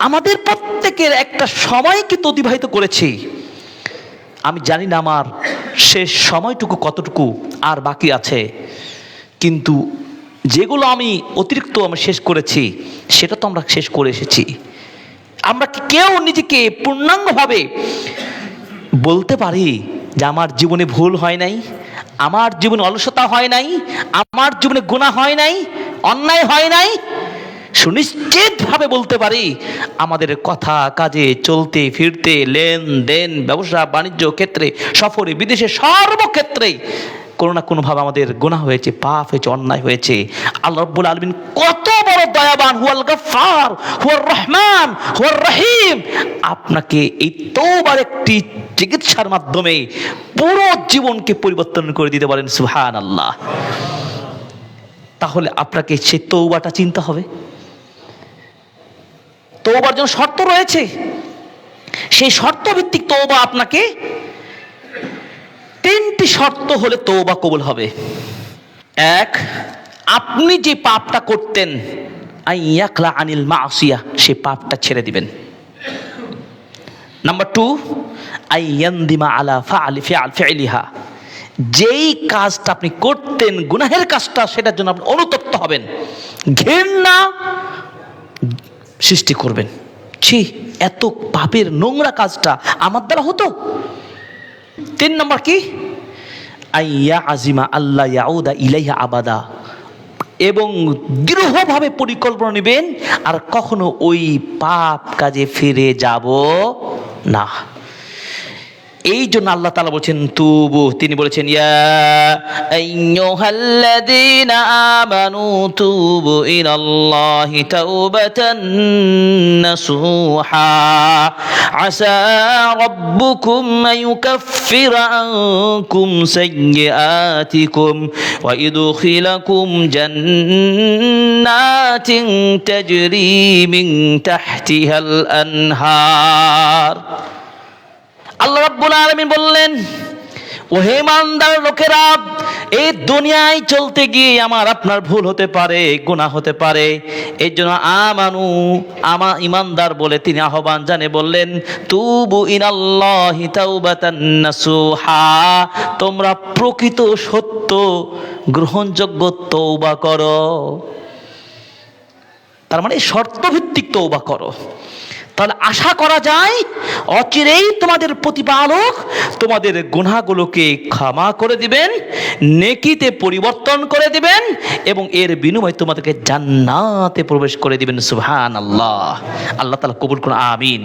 আমাদের প্রত্যেকের একটা সময় কিন্তু অতিবাহিত করেছি, আমি জানি না আমার শেষ সময়টুকু কতটুকু আর বাকি আছে, কিন্তু যেগুলো আমি অতিরিক্ত আমি শেষ করেছি সেটা তো আমরা শেষ করে এসেছি। আমরা কি কেউ নিজেকে পূর্ণাঙ্গভাবে বলতে পারি যে আমার জীবনে ভুল হয় নাই, আমার জীবনে অলসতা হয় নাই, আমার জীবনে গুনাহ হয় নাই, অন্যায় হয় নাই? সুনিশ্চিতভাবে বলতে পারি আমাদের কথা কাজে, চলতে ফিরতে, লেনদেন, ব্যবসা বাণিজ্য ক্ষেত্রে, সফরে বিদেশে, সর্বক্ষেত্রেই কোনো না কোনোভাবে আমাদের গুনাহ হয়েছে, পাপ হয়েছে, অন্যায় হয়েছে। আল্লাহ রাব্বুল আলামিন কত বড় দয়াবান, হুয়াল গফফার, হুয়ার রহমান, হুয়ার রহিম। আপনাকে এই তওবার একটি চিকিৎসার মাধ্যমে পুরো জীবনকে পরিবর্তন করে দিতে পারেন। সুবহানাল্লাহ। তাহলে আপনাকে সে তওবাটা চিনতে হবে। তওবার জন্য শর্ত রয়েছে, সেই শর্ত ভিত্তিক তওবা আপনাকে, তিনটি শর্ত হলে তওবা কবুল হবে। এক, আপনি যে পাপটা করতেন আইয়াকলা আনিল মাসিয়া, সেই পাপটা ছেড়ে দিবেন। নাম্বার টু, আইয়ান্দিমা আলা ফিআলিহা, যেই কাজটা আপনি করতেন গুনাহের কাজটা, সেটার জন্য আপনি অনুতপ্ত হবেন, ঘৃণা সৃষ্টি করবেন, ছি এত পাপের নোংরা কাজটা আমার দ্বারা হতো। তিন নম্বর কি, আইয়া আজিমা আল্লাহ ইয়াউদা ইলাইহা আবাদা, এবং দৃঢ়ভাবে পরিকল্পনা নেবেন আর কখনো ওই পাপ কাজে ফিরে যাব না। এই জন্য আল্লাহ তাআলা বলেছেন তুবু, তিনি বলেছেন ইয়া আইয়ুহাল্লাযীনা আমানু তুবু ইলাল্লাহি তাওবাতান নাসুহা আসা রাব্বুকুম আইয়ুকাফফিরা আনকুম সাইয়্যাতিকুম ওয়া ইদখিলাকুম জান্নাতিন তাজরি মিন তাহতিহাল আনহার। আল্লাহ রাব্বুল আলামিন বললেন, ও হে ইমানদার লোকেরা, এই দুনিয়ায় চলতে গিয়ে আমার আপনার ভুল হতে পারে, গুনাহ হতে পারে, এই জন্য আমানু, ইমানদার বলে তিনি আহ্বান জানে বললেন তুবু ইনাল্লাহি তাওবাতান নাসুহা, তোমরা প্রকৃত সত্য গ্রহণযোগ্য তওবা করো। তার মানে শর্তভিত্তিক তওবা করো। তাহলে আশা করা যায় অচিরেই তোমাদের প্রতিপালক তোমাদের গুনাহগুলোকে ক্ষমা করে দিবেন, নেকিতে পরিবর্তন করে দিবেন এবং এর বিনিময়ে তোমাদেরকে জান্নাতে প্রবেশ করে দিবেন। সুবহানাল্লাহ। আল্লাহ তাআলা কবুল করুন, আমিন।